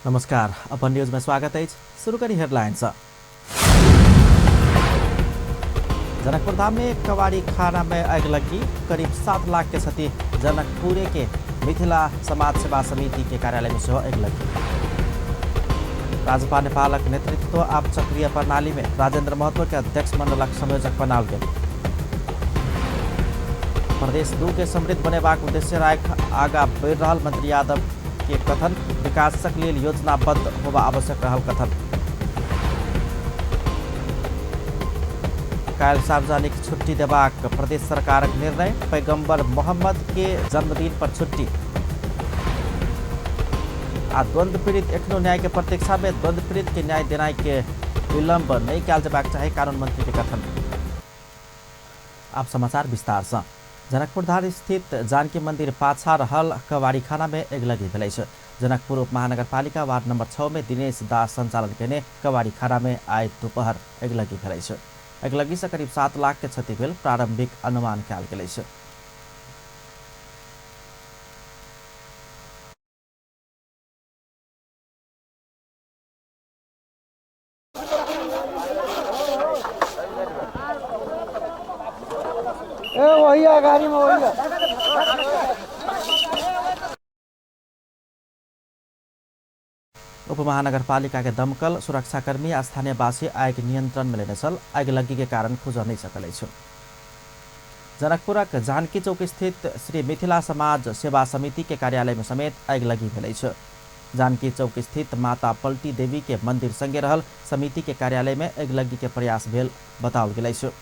नमस्कार, अपन न्यूज में स्वागत है। शुरू करी हेडलाइंस। जनकपुर धाम में कवाड़ी खाना में आग लगी, करीब 7 लाख के क्षति। जनकपुर के मिथिला समाज सेवा समिति के कार्यालय में आग लगी। राजपा नेपालक नेतृत्व आप चक्रीय प्रणाली में राजेन्द्र महतो के अध्यक्ष मंडलक संयोजक बनाल गए। प्रदेश 2 के समृद्ध बनेबाक उद्देश्य आगा बढ़ रहा मंत्री यादव के कथन। विकासक लिए योजनाबद्ध होबा आवश्यक रहल कथन। काल सार्वजनिक छुट्टी देबाक प्रदेश सरकारक निर्णय। पैगंबर मोहम्मद के जन्मदिन पर छुट्टी। आ द्वंद्व पीड़ित एखनो न्याय के प्रतीक्षा में। द्वंद्व पीड़ित के न्याय देनाई के विलंब नहीं कयल जबाक चाहे, कानून मंत्री के कथन। आप समाचार विस्तार से। जनकपुर धाम स्थित जानकी मंदिर पाछा रहल कवाड़ी खाना में आग लगी भेलै छै। जनकपुर उप महानगरपालिका वार्ड नंबर 6 में दिनेश दास संचालन केने कवाड़ी खाना में आइ दोपहर आग लगी भेलै छै। आग लगी से करीब 7 लाख के क्षति भेल प्रारंभिक अनुमान कयल गेलै छै। गाड़ी में उप महानगरपालिका के दमकल सुरक्षाकर्मी आ स्थानीयवासी आग नियंत्रण में लेने छल। आग लगी के कारण खोज नहीं सकल छै। जनकपुरक जानकी चौक स्थित श्री मिथिला समाज सेवा समिति के कार्यालय में समेत आग लगी भेलै छै। जानकी चौक स्थित माता पलटी देवी के मंदिर संगे रहल समिति के कार्यालय में आग लगी के प्रयास भेल बताओल गेलै छै।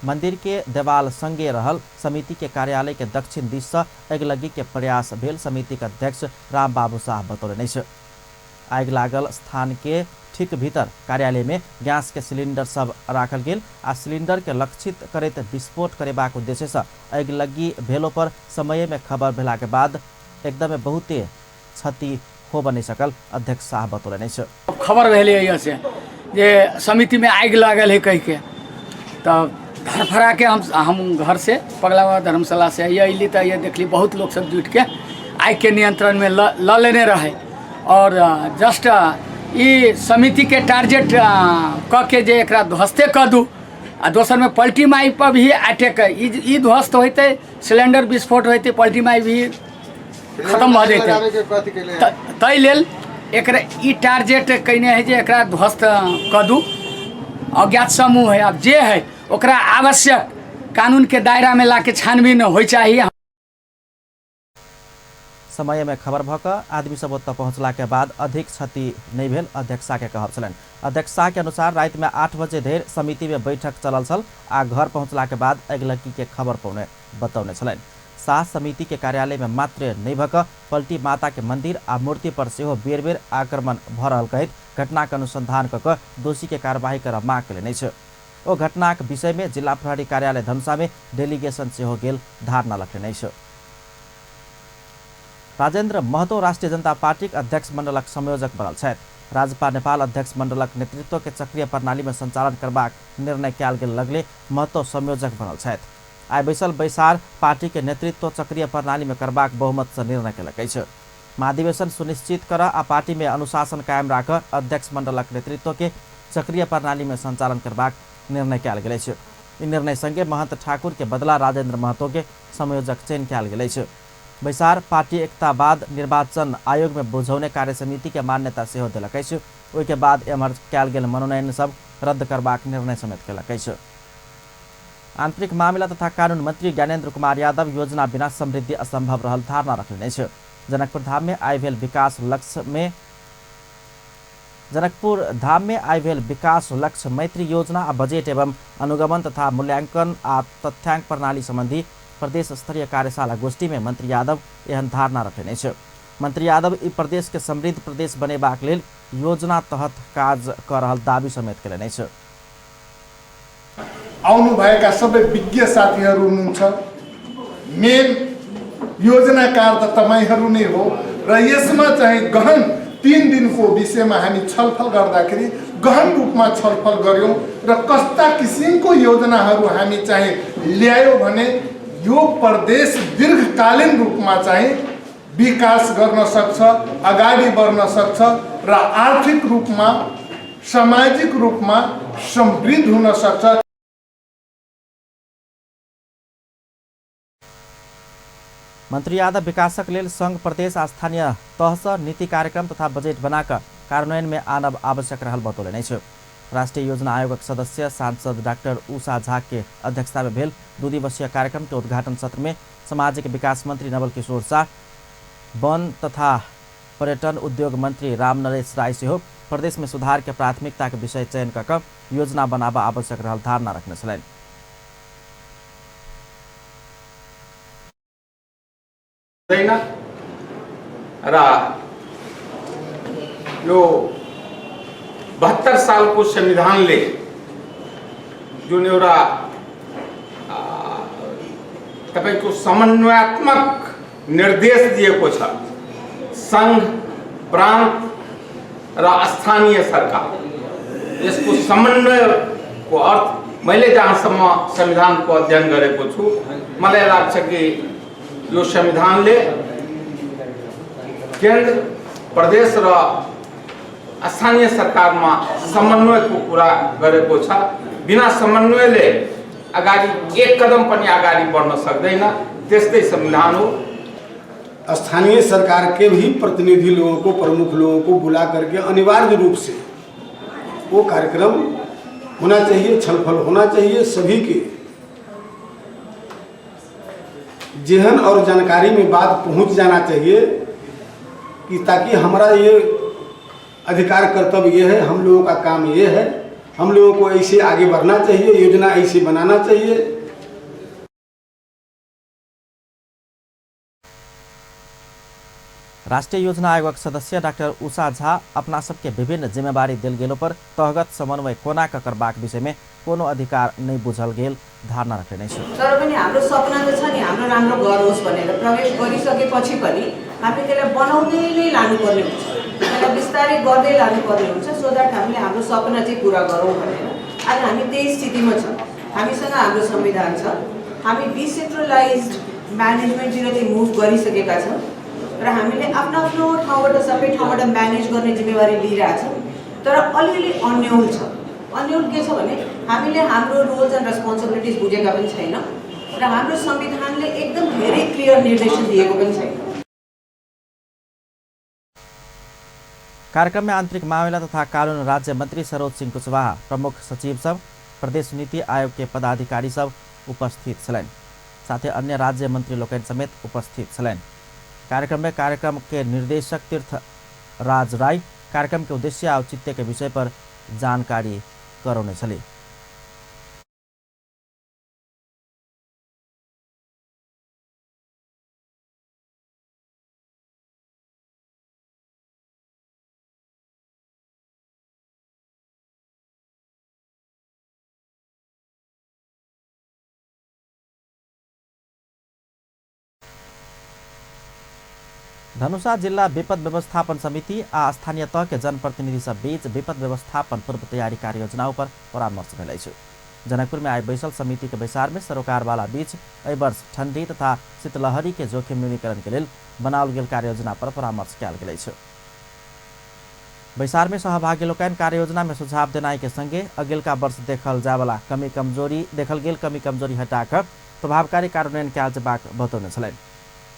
मंदिर के देवाल संगे रहल समिति के कार्यालय के दक्षिण दिश से आग लगी के प्रयास भेल समिति के अध्यक्ष राम बाबू शाह बतौलनि छै। आग लागल स्थान के ठीक भीतर कार्यालय में गैस के सिलिंडर सब राखल गेल आ सिलिंडर के लक्षित करैत विस्फोट करेबाक उद्देश्य से आग लगी भेलो पर समय में खबर भेला के बाद एकदम बहुते क्षति हो बनी सकल अध्यक्ष शाह बतौलनि छै। खबर भेलै से जे समिति में आग लागल है कह के तब धरफरा के हम घर से पगला बाबा धर्मशाला से अली तो ये देखली बहुत लोग सब जुट के आग के नियंत्रण में ल लेने रहे और जस्ट ई समिति के टारगेट क के जे एकरा ध्वस्ते क दू आ दोसर में पलटी माई पर भी अटैक ई ध्वस्त होते सिलेंडर विस्फोट होते पलटी माई भी खत्म भ जैते तै लेल एकरा ई टारगेट कने है जे एकरा ध्वस्त क दू। अज्ञात समूह है अब जे है ओकरा आवश्यक कानून के दायरा में लाके छानबीन होय चाहिए। समय में खबर भऽ कऽ आदमी सब ओतऽ पहुँचला के बाद अधिक क्षति नहीं भेल अध्यक्ष शाह के कहब छलनि। अध्यक्ष शाह के अनुसार रात में 8 बजे धरि समिति में बैठक चलल छल आ घर पहुँचला के बाद आग लगी के खबर पौने बतौने छलनि। शाह समिति के कार्यालय में मात्र नहीं भऽ कऽ पलटी माता के मंदिर आ मूर्ति पर सेहो बेर बेर आक्रमण भऽ रहल कहैत घटना के अनुसंधान कऽ कऽ दोषी के कार्यवाही करब मांग केलनि छै। ओ घटनाक विषय में जिला प्रहरी कार्यालय धनुषा में डेलीगेशन सेहो गेल धारणा रखने छै। राजेन्द्र महतो राष्ट्रिय जनता पार्टी अध्यक्ष मंडलक संयोजक बनल छथि। राजपा नेपाल अध्यक्ष मंडलक नेतृत्व के चक्रीय प्रणाली में संचालन करबाक निर्णय कयल गेल लगले महतो संयोजक बनल छथि। आइ बैसल बैसार पार्टी के नेतृत्व चक्रीय प्रणाली में करबाक बहुमत से निर्णय केलक अछि। महाधिवेशन सुनिश्चित कर आ पार्टी में अनुशासन कायम राख अध्यक्ष मंडलक नेतृत्व के चक्रीय प्रणाली में संचालन करबाक निर्णय कयल गेल अछि। ई निर्णय संगे महंत ठाकुर के बदला राजेन्द्र महतो के संयोजक चयन कयल गेल अछि। बैसार पार्टी एकता बाद निर्वाचन आयोग में बुझौने कार्य समिति के मान्यता सेहो देलक अछि। ओहि के बाद एम्हर कयल गेल मनोनयन सब रद्द करबाक निर्णय समेत केलक अछि। आंतरिक मामला तथा कानून मंत्री ज्ञानेन्द्र कुमार यादव योजना बिना समृद्धि असंभव रहल धारणा रखने छै। जनकपुर धाम में आइ भेल विकास लक्ष्य मैत्री योजना आ बजेट एवं अनुगमन तथा मूल्यांकन आ तथ्यांक प्रणाली संबंधी प्रदेश स्तरीय कार्यशाला गोष्ठी में मंत्री यादव एहन धारणा रखने छै। मंत्री यादव ई प्रदेश के समृद्ध प्रदेश बनेबाक लेल योजना तहत काज कर रहल दावी समेत केलनि छै। आउनु भएका सबै विज्ञ साथीहरू हुनुहुन्छ। मेन योजनाकार त तपाईहरू नै हो र यसमा चाहिँ गहन 3 दिनको विषयमा हामी छलफल गर्दाखेरि गहन रूपमा छलफल गर्यौं र कस्ता किसिमको योजनाहरू हामी चाहिँ ल्यायो भने यो प्रदेश दीर्घकालीन रूपमा चाहिँ विकास गर्न सक्छ, अगाडि बढ्न सक्छ र आर्थिक रूपमा सामाजिक रूपमा समृद्ध हुन सक्छ। मन्त्री यादव विकासक लेल संघ प्रदेश आ स्थानीय तहसँ नीति कार्यक्रम तथा बजेट बनाकर कार्यान्वयन में आनब आवश्यक रहल बतौले नै छ। राष्ट्रीय योजना आयोगक सदस्य सांसद डाक्टर उषा झा के अध्यक्षता में भेल 2 दिवसीय कार्यक्रम के उद्घाटन सत्र में सामाजिक विकास मंत्री नवल किशोर शाह, वन तथा पर्यटन उद्योग मंत्री रामनरेश राय सेहो प्रदेश में सुधार के प्राथमिकता के विषय चयन कर योजना बनाबा आवश्यक रहल धारणा रखने छलैन। र यो 72 सालको संविधानले जुन एउटा तपाईको समन्वयात्मक निर्देश दिएको छ, संघ, प्रान्त र स्थानीय सरकार, यसको समन्वयको अर्थ मैले जहाँसम्म संविधानको अध्ययन गरेको छु, मलाई लाग्छ कि यो संविधानले केन्द्र, प्रदेश र स्थानीय सरकारमा समन्वयको कुरा गरेको छ। बिना समन्वयले अगाडि एक कदम पनि अगाडि बढ्न सक्दैन, त्यस्तै संविधान हो। स्थानीय सरकार के भी प्रतिनिधि लोगों को, प्रमुख लोगों को बुला करके अनिवार्य रूप से वो कार्यक्रम होना चाहिए, छलफल होना चाहिए सभी के जेहन और जानकारी में बात पहुंच जाना चाहिए कि ताकि हमारा ये अधिकार कर्तव्य ये है, हम लोगों का काम ये है, हम लोगों को ऐसे आगे बढ़ना चाहिए, योजना ऐसे बनाना चाहिए। राष्ट्रीय योजना आयोग सदस्य डाक्टर उषा झा अपना सबके विभिन्न जिम्मेवारी दिल गेलो पर तहगत समन्वय कोना करबाक विषय में कोनो अधिकार नहीं बुझल गेल धारणा रख्ने छ। तर पनि हाम्रो सपना त छ नि, हाम्रो राम्रो घर होस् भनेर प्रवेश गरिसकेपछि पनि हामीले त्यसलाई बनाउँदै नै लानुपर्ने हुन्छ, त्यसलाई बिस्तारै गर्दै लानुपर्ने हुन्छ, सो द्याट हामीले हाम्रो सपना चाहिँ पुरा गरौँ भनेर। आज हामी त्यही स्थितिमा छौँ। हामीसँग हाम्रो संविधान छ, हामी डिसेन्ट्रलाइज्ड म्यानेजमेन्टतिर चाहिँ मुभ गरिसकेका छौँ र हामीले आफ्नो आफ्नो ठाउँबाट सबै ठाउँबाट म्यानेज गर्ने जिम्मेवारी लिइरहेछौँ। तर अलिअलि अन्यल छ। अन्यल के छ भने हामीले हाम्रो रोल्स एन्ड रेस्पोन्सिबिलिटिज बुझेका पनि छैन र हाम्रो संविधानले एकदम धेरै क्लियर निर्देशन दिएको पनि छैन। कार्यक्रम में आंतरिक मामला तथा कानून राज्य मंत्री सरोज सिंह कुशवाहा, प्रमुख सचिव सब, प्रदेश नीति आयोग के पदाधिकारी सब उपस्थित छलैन, साथै अन्य राज्य मंत्री लोकन समेत उपस्थित छलैन। कार्यक्रम के निर्देशक तीर्थ राज राय कार्यक्रम के उद्देश्य औचित्य के विषय पर जानकारी कराउने छले। धनुषा जिल्ला विपद व्यवस्थापन समिति आ स्थानीय तह के जनप्रतिनिधि सब बीच विपद व्यवस्थापन पूर्व तैयारी कार्य योजनाओं पर परामर्श भेलै छ। जनकपुर में आई बैसल समिति के बैसार में सरोकारवाला बीच एहि वर्ष ठंडी तथा शीतलहरी के जोखिम न्यूनीकरण के लिए बनाओल गेल कार्य योजना पर परामर्श कयल गेलै छ। बैसार में सहभागी लोकन कार्य योजना में सुझाव देनाई के संगे अगिलका वर्ष देखल जावला कमी कमजोरी हटाकर प्रभावकारी कार्यान्वयन कयल जेबाक बतौने छलैन।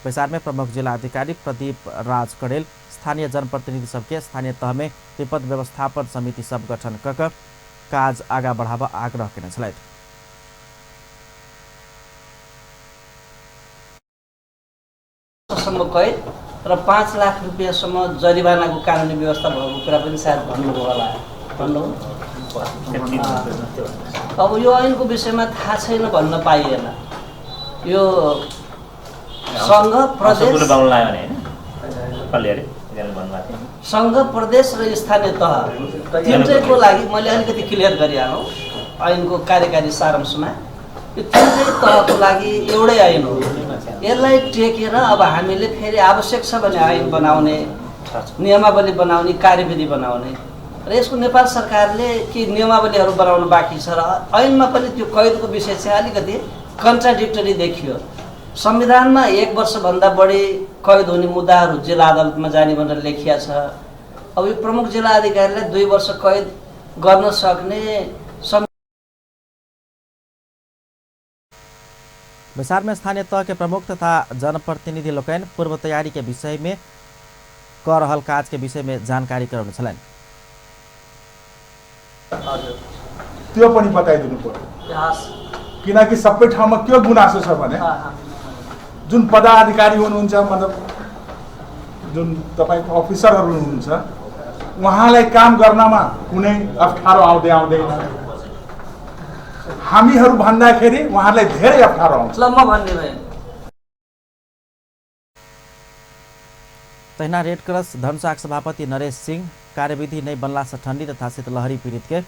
बैसार में प्रमुख जिला अधिकारी प्रदीप राज कड़ेल स्थानीय जनप्रतिनिधि सबके स्थानीय तह में विपद व्यवस्थापन समिति सब गठन कर काज आगा बढ़ावा आग्रह केने छलैथ। सम्म कैद र 5 लाख रुपैयाँसम्म जरिवानाको कानुनी व्यवस्था भएको कुरा पनि सायद भन्नुभयो होला। अब यो ऐनको विषयमा थाहा छैन भन्न पाइएन। यो संघ प्रदेश र स्थानीय तह तिनटैको लागि मैले अलिकति क्लियर गरिहालौँ ऐनको कार्यकारी सारांशमा। यो तिनटै तहको लागि एउटै ऐन हो। यसलाई टेकेर अब हामीले फेरि आवश्यक छ भने ऐन बनाउने, नियमावली बनाउने, कार्यविधि बनाउने र यसको नेपाल सरकारले के नियमावलीहरू बनाउनु बाँकी छ र ऐनमा पनि त्यो कैदको विषय चाहिँ अलिकति कन्ट्राडिक्टरी देखियो। संविधानमा 1 वर्षभन्दा बढी कैद हुने मुद्दाहरू जिल्ला अदालतमा जाने भनेर लेखिया छ। अब यो प्रमुख जिल्ला अधिकारीलाई 2 वर्ष कैद गर्न सक्ने विचार में स्थानीय तह के प्रमुख तथा जनप्रतिनिधि लोकन पूर्व तैयारी के विषय में कर रहल काज के विषय में जानकारी कराउनु छलन्। त्यो पनि बताइदिनु पर्यो, किनकि सबै ठाउँमा के गुनासो छ भने जुन पदाधिकारी हुनुहुन्छ, मतलब जुन तपाईको अफिसरहरू हुनुहुन्छ, उहाँलाई काम गर्नमा कुनै अप्ठ्यारो आउँदैन। हामीहरू भन्दाखेरि उहाँलाई धेरै अप्ठ्यारो आउँछ। ल म भन्ने भए तहिना रेड क्रॉस धनुषाक सभापति नरेश सिंह कार्यविधि नहीं बनला से ठंडी तथा शीतलहरी पीड़ित के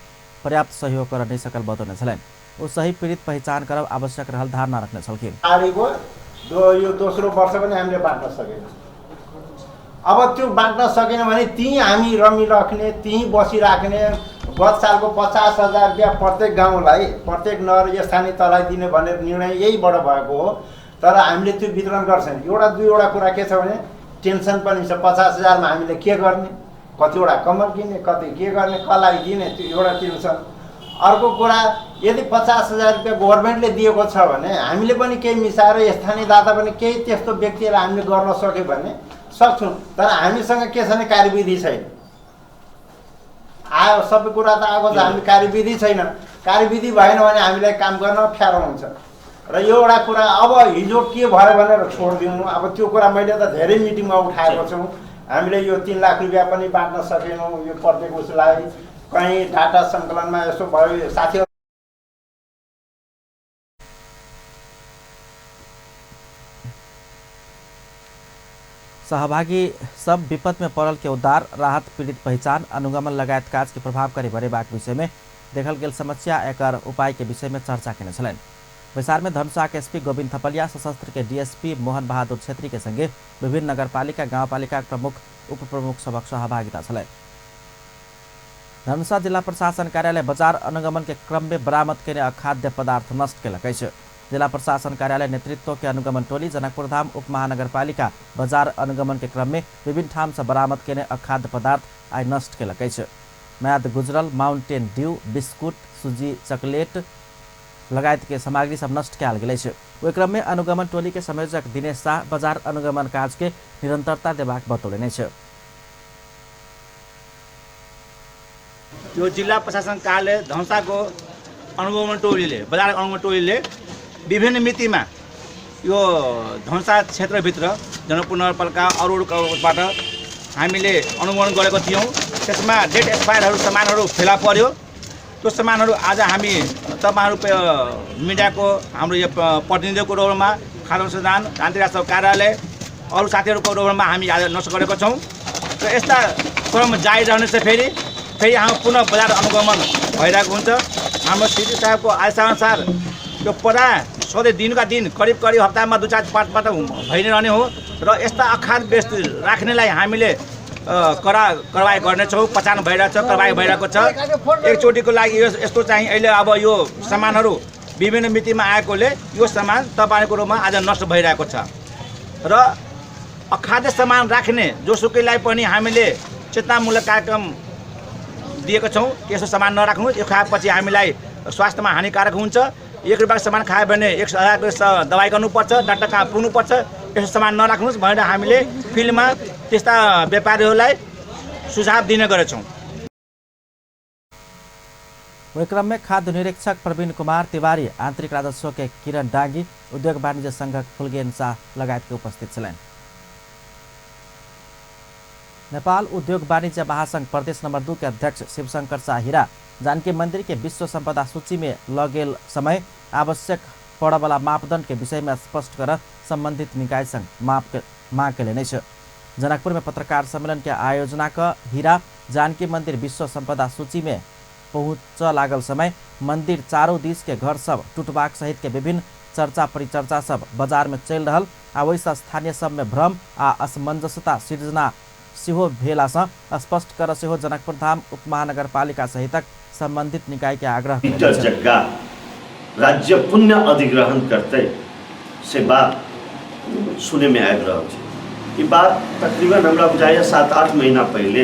पर्याप्त सहयोग कर नहीं सकल बतौने छलैन। वो सही पीड़ित पहचान करब आवश्यक रहल धारणा रखने छलखिन। यो दोस्रो वर्ष पनि हामीले बाँड्न सकेन। अब त्यो बाँड्न सकेन भने त्यहीँ हामी रमिराख्ने, त्यहीँ बसिराख्ने। गत सालको 50,000 रुपियाँ प्रत्येक गाउँलाई, प्रत्येक नगर स्थानीय तहलाई दिने भन्ने निर्णय यहीबाट भएको हो। तर हामीले त्यो वितरण गर्छौँ। एउटा दुईवटा कुरा के छ भने टेन्सन पनि छ। 50,000 मा हामीले के गर्ने, कतिवटा कम्मर किन्ने, कति के गर्ने, कसलाई दिने, त्यो एउटा टेन्सन। अर्को कुरा, यदि 50,000 रुपियाँ गभर्मेन्टले दिएको छ भने हामीले पनि केही मिसाएर स्थानीय दाता पनि केही त्यस्तो व्यक्तिलाई हामीले गर्न सक्यो भने सक्छौँ। तर हामीसँग के छ भने कार्यविधि छैन। आयो सबै कुरा त आएको छ, हामी कार्यविधि छैन। कार्यविधि भएन भने हामीलाई काम गर्न अप्ठ्यारो हुन्छ। र यो एउटा कुरा अब हिजो के भयो भनेर छोडिदिनु। अब त्यो कुरा मैले त धेरै मिटिङमा उठाएको छु। हामीले यो 3 लाख रुपियाँ पनि बाँड्न सकेनौँ। यो प्रत्येक उसलाई कहीँ डाटा सङ्कलनमा यसो भयो। साथीहरू सहभागी सब विपद में पड़ल के उद्धार, राहत, पीड़ित पहचान, अनुगमन लगायत काज के प्रभावकारी भरेबाक विषय में देखल गेल समस्या एकर उपाय के विषय में चर्चा केने छलैन। विचार में धनुषाक एसपी गोविंद थपलिया, सशस्त्र के डीएसपी मोहन बहादुर छेत्री के संगे विभिन्न नगरपालिका गाउँपालिका प्रमुख उप प्रमुख सबक सहभागिता छलैन। धनुषा जिला प्रशासन कार्यालय बजार अनुगमन के क्रम में बरामद केने अखाद्य पदार्थ नष्ट केलकै छ। जिला प्रशासन कार्यालय नेतृत्व के अनुगमन टोली जनकपुर धाम उप महानगरपालिका बजार अनुगमन के क्रम में विभिन्न ठाम से बरामद केने अखाद्य पदार्थ आई नष्ट केलकै छ। म्याद गुजरल, माउंटेन ड्यू, बिस्कुट, सुजी, चकलेट लगायत के सामग्री सब नष्ट कयल गेलै छ। ओहि क्रम में अनुगमन टोली के संयोजक दिनेश शाह बजार अनुगमन काज के निरंतरता देबाक बतौलनि छ। यो जिल्ला प्रशासन कार्यालय धनुषाको अनुगमन टोलीले, बजार अनुगमन टोलीले विभिन्न मितिमा यो धनुषा क्षेत्रभित्र जनकपुर नगरपालिका अरूबाट हामीले अनुगमन गरेको थियौँ। त्यसमा डेट एक्सपायरहरू सामानहरू फेला पर्यो। त्यो सामानहरू आज हामी तपाईँहरू मिडियाको हाम्रो यो प्रतिनिधिको रोलमा, खाद्य अनुसन्धान शान्ति राष्ट्र कार्यालय अरू साथीहरूको रोलमा हामी आज नष्ट गरेको छौँ। र यस्ता क्रम जारी रहनेछ। फेरि हाम्रो पुनः बजार अनुगमन भइरहेको हुन्छ। हाम्रो सिडी साहबको आदेशानुसार यो पदा सधैँ दिनका दिन करिब हप्तामा 2-4-5 पटक भइ नै रहने हो। र यस्ता अखाद्य वस्तु राख्नेलाई हामीले कारवाही गर्नेछौँ। पहचान भइरहेको छ, कारवाही भइरहेको छ। एकचोटिको लागि यस्तो चाहिँ अहिले अब यो सामानहरू विभिन्न मितिमा आएकोले यो सामान तपाईँको रूपमा आज नष्ट भइरहेको छ। र अखाद्य सामान राख्ने जोसुकैलाई पनि हामीले चेतनामूलक कार्यक्रम दिएको छौँ। यस्तो सामान नराख्नुहोस्, यो खाएपछि हामीलाई स्वास्थ्यमा हानिकारक हुन्छ। 1 रुपियाँको सामान खायो भने 1,000 दबाई गर्नुपर्छ, डाक्टर कहाँ पुग्नुपर्छ। यस्तो सामान नराख्नुहोस् भनेर हामीले फिल्डमा त्यस्ता व्यापारीहरूलाई सुझाव दिने गरेछौँ। वही क्रम में खाद्य निरीक्षक प्रवीण कुमार तिवारी, आंतरिक राजस्व के किरण डांगी, उद्योग वाणिज्य संघ फुलगेन शाह लगायत के उपस्थित छलैन। नेपाल उद्योग वाणिज्य महासंघ प्रदेश नंबर 2 के अध्यक्ष शिवशंकर शाह हीरा जानकी मंदिर के विश्व संपदा सूची में लगेल समय आवश्यक पड़वाला मापदंड के विषय में स्पष्ट कर संबंधित निकाय संग मांग कैले छ। जनकपुर में पत्रकार सम्मेलन के आयोजना का हीरा जानकी मंदिर विश्व संपदा सूची में पहुंच लागल समय मंदिर चारों दिश के घर सब टूटबाक सहित के विभिन्न चर्चा परिचर्चा सब बाजार में चल रहा आ वैसा स्थानीय सब में भ्रम आ असमंजसता सिर्जना सिहो भेला स्पष्ट कर सेहो जनकपुर धाम उप महानगरपालिका सहितक संबंधित निकाय के आग्रह जग्गा राज्य पुण्य अधिग्रहण करते से बात सुने में आग्रह ये बात तकरीबन हमरा बुझाइए 7-8 महीना पहले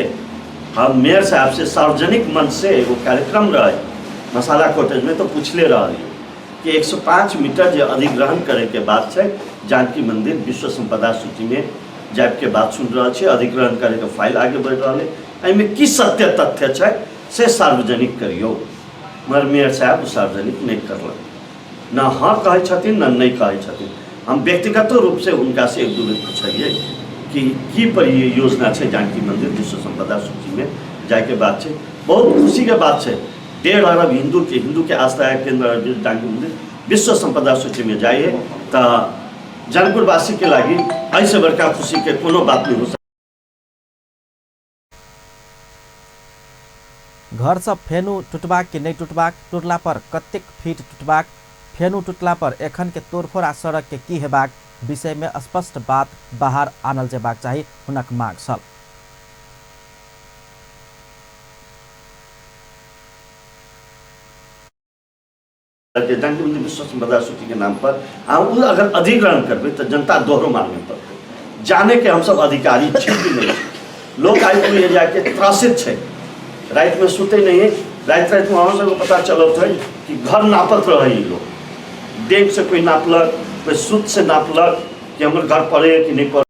हम मेयर साहब से सार्वजनिक मंच से एगो कार्यक्रम रहे मसाला कॉटेज में, तो पूछले रही कि 105 मीटर जो अधिग्रहण करे के बाद से जानकी मंदिर विश्व संपदा सूची में जाए के बात सुन रहा है, अधिग्रहण करे के फाइल आगे बढ़ रहा है, एहिमे की सत्य तथ्य है से सार्वजनिक करियो। मगर मेयर साहब सार्वजनिक नहीं करल, न हाँ कहे छथिन न नहीं कहे छथिन। हम व्यक्तिगत रूप से उनका से एक दू बेर पूछिए कि की पर ये योजना है जानकी मंदिर विश्व संपदा सूची में जाए के बात है। बहुत खुशी के बात है, 1.5 अरब हिंदू के आस्था केंद्र जानकी मंदिर विश्व संपदा सूची में जाइए तो जनकपुरवासी के लगी ऐसे बड़का खुशी के कोनो बात नहीं हो सकता। घर सब फेनु टुटबाक कि नहीं टुटबाक, टुटला पर कतेक फीट टुटबाक, फेनु टुटला पर एखन के तोड़फोड़ आ सड़क के की हेबाक विषय में स्पष्ट बात बाहर आनल जेबाक चाही, हुनक मांग छल। जानकी मंदिर विश्व संपदा सूची के नाम पर अगर अधिग्रहण करबे तो जनता दोहरो मांगे पड़ते। जाने के हम सब अधिकारी छी भी नहीं, लोग आई जाके त्रासित है, रात में सुते नहीं है, रात में वहाँ से पता चलत है कि घर नापत रहे लोग, डेग से कोई नापलक, कोई सूत से नापलक कि हमारे घर पड़े कि नहीं पड़े।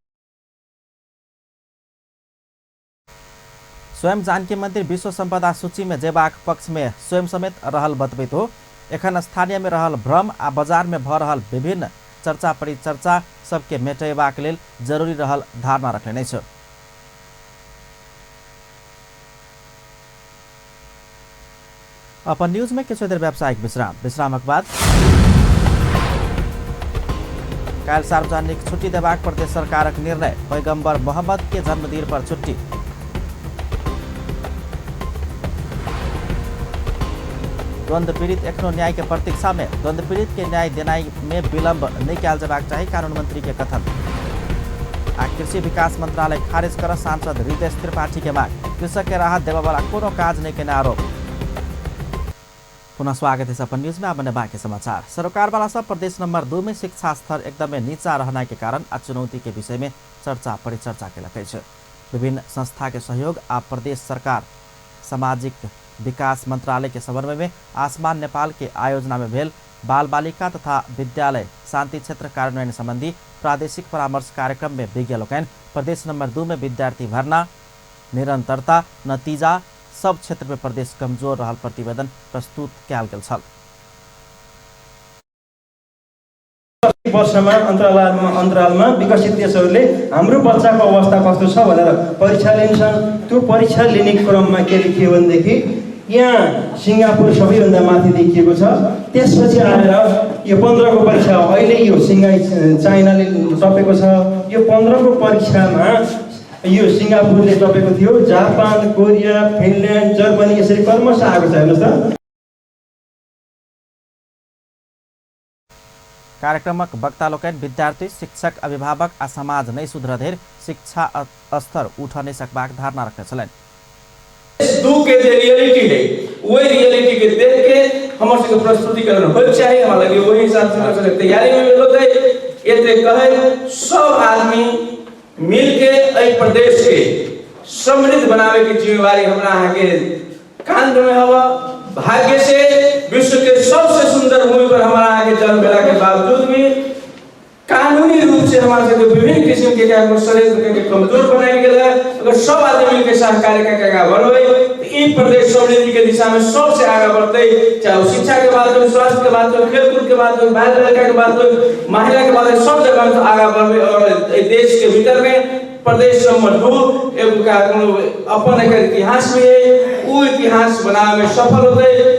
स्वयं जानकी मंदिर विश्व संपदा सूची में जेबाक पक्ष में स्वयं समेत रहल बतबैत हो एखन स्थानीय में रहल भ्रम आ बाजार में भ रहल विभिन्न चर्चा परिचर्चा सबके मेटेबाक लेल जरूरी रहल धारणा रखले छ। अपन न्यूज में किछु देर व्यावसायिक विश्रामक बाद काल सार्वजनिक छुट्टी देबाक प्रदेश सरकारक निर्णय, पैगंबर मोहम्मद के जन्मदिन पर छुट्टी। द्वंद्व पीड़ित एखनो न्याय के प्रतीक्षा में, द्वंद्व पीड़ित के न्याय देनाई में विलंब नहीं किया जाबाक चाही, कानून मंत्री के कथन। आ कृषि विकास मंत्रालय खारिज कर सांसद हृदय त्रिपाठी के मांग, कृषक के राहत देवा वाला कोनो काज नहीं के आरोप। पुनः स्वागत है अपन न्यूज में। अब बाकी समाचार। सरकार वाला सब प्रदेश नंबर 2 में शिक्षा स्तर एकदमै नीचा रहने के कारण आ चुनौती के विषय में चर्चा परिचर्चा केलकै छ। विभिन्न संस्था के सहयोग आ प्रदेश सरकार सामाजिक विकास मंत्रालय के समन्वय में आसमान नेपाल के आयोजना में भेल बाल बालिका तथा विद्यालय शांति क्षेत्र कार्यान्वयन संबंधी प्रादेशिक परामर्श कार्यक्रम में विज्ञ लोकन प्रदेश नंबर 2 में विद्यार्थी भर्ना, निरंतरता, नतीजा सब क्षेत्र में प्रदेश कमजोर रहल प्रतिवेदन प्रस्तुत कयल गेल छल। वर्षमा अन्तरालमा विकसित देशहरूले हाम्रो बच्चाको अवस्था कस्तो छ भनेर परीक्षा लिन्छन्। त्यो परीक्षा लिने क्रममा के लेखियो भनेदेखि यहाँ सिङ्गापुर सबैभन्दा माथि देखिएको छ। त्यसपछि आएर यो 15 को परीक्षा अहिले यो सिङ्गाई चाइनाले टपेको छ। यो 15 को परीक्षामा यो सिङ्गापुरले टपेको थियो, जापान, कोरिया, फिनल्यान्ड, जर्मनी यसरी क्रमशः आएको छ। हेर्नुहोस् त। कार्यक्रमक वक्ता लोकन विद्यार्थी, शिक्षक, अभिभावक आ समाज नहीं सुधरधेर शिक्षा स्तर उठ नहीं सकबाक धारणा रखने छलन। दू के जे रियलिटी है वही रियलिटी के देख के हमर सबके प्रस्तुतिकरण हो चाहिए। हमरा लगे वही हिसाब से तैयारी में लोग एते कहे सब आदमी मिल के एहि प्रदेश के समृद्ध बनावे की जिम्मेवारी हमरा आगे कांध में हवा। भाग्य से विश्व के सबसे सुंदर भूमि पर हमारा आगे जन्म भेला के बावजूद भी कानूनी रूप से हमारे से विभिन्न किस्म के शरीर के कमजोर बनाया गया है। अगर सब आदमी मिलकर सहकारी का आगे बढ़े तो ई प्रदेश समृद्धि के दिशा में सबसे आगे बढ़ते, चाहे वो शिक्षा के बात हो, स्वास्थ्य के बात हो, खेलकूद के बात हो, बाल बालिका के बात हो, महिला के बात हो, सब जगह में आगे बढ़े। और देश के भीतर में प्रदेश नंबर 2 अपन एक इतिहास में वो इतिहास बनाने में सफल होते।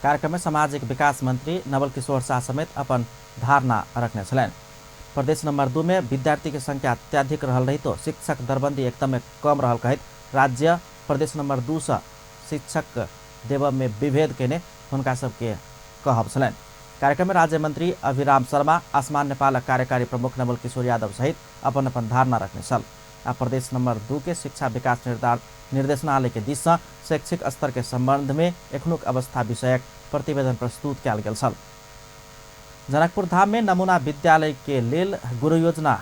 कार्यक्रम में सामाजिक विकास मंत्री नवल किशोर शाह समेत अपन धारणा रखने छलन। प्रदेश नंबर 2 में विद्यार्थी की संख्या अत्याधिक रहल रही तो शिक्षक दरबंदी एकदम कम रहल कहित राज्य प्रदेश नंबर 2 से शिक्षक देव में विभेद केने हुनका सबके कहब छलन। कार्यक्रम में राज्य मंत्री अभिराम शर्मा, आसमान नेपाल कार्यकारी प्रमुख नवल किशोर यादव सहित अपन अपन धारणा रखने छल। आ प्रदेश नंबर 2 के शिक्षा विकास निर्देशनालय के दिश से शैक्षिक स्तर के संबंध में एखनुक अवस्था विषयक प्रतिवेदन प्रस्तुत कयल गेल छल। जनकपुर धाम में नमूना विद्यालय के लेल गुरु योजना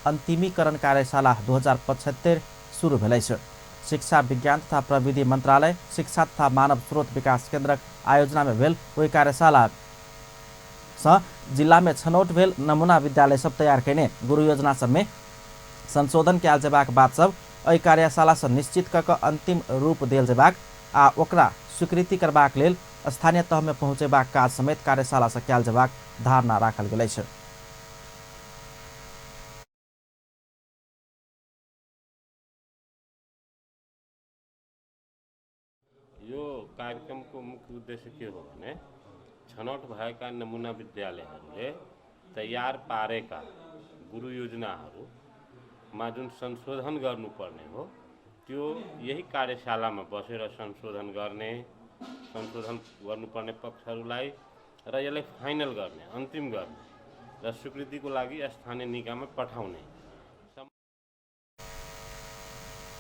अन्तिमीकरण कार्यशाला 2075 सुरु भेलै छ। शिक्षा विज्ञान तथा प्रविधि मन्त्रालय, शिक्षा तथा मानव स्रोत विकास केन्द्रक आयोजना में भेल ओहि कार्यशाला जिला में छनौट भेल नमूना विद्यालय सब तैयार कैने गुरु योजना सब में संशोधन कयल जेबाक बात सब एहि कार्यशाला से निश्चित क अंतिम रूप देल जेबाक आ ओकरा स्वीकृति करबाक लेल स्थानीय तह में पहुँचेबाक काज समेत कार्यशाला से कयल जेबाक धारणा राखल गेल छ। यो कार्यक्रमको मुख्य उद्देश्य के हो भने छनौट भएका नमुना विद्यालयहरूले तयार पारेका गुरु योजनाहरूमा जुन संशोधन गर्नुपर्ने हो त्यो यही कार्यशालामा बसेर संशोधन गर्नुपर्ने पक्षहरूलाई र यसलाई फाइनल गर्ने, अन्तिम गर्ने र स्वीकृतिको लागि स्थानीय निकायमा पठाउने।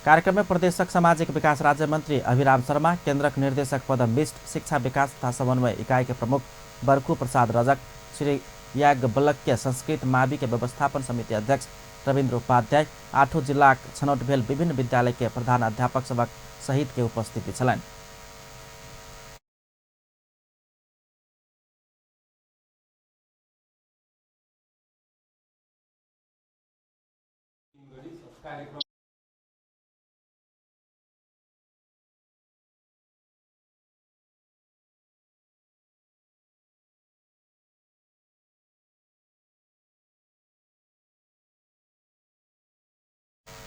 कार्यक्रम में प्रदेशक सामाजिक विकास राज्य मंत्री अभिराम शर्मा, केन्द्रक निर्देशक पदम बिष्ट, शिक्षा विकास तथा समन्वय इकाई के प्रमुख बरकू प्रसाद रजक, श्री याज्ञवल्क्य संस्कृत मावि के व्यवस्थापन समिति अध्यक्ष रविन्द्र उपाध्याय, 8 जिला छनौट भेल विभिन्न विद्यालय के प्रधान अध्यापक सबक सहित के उपस्थिति छलनि।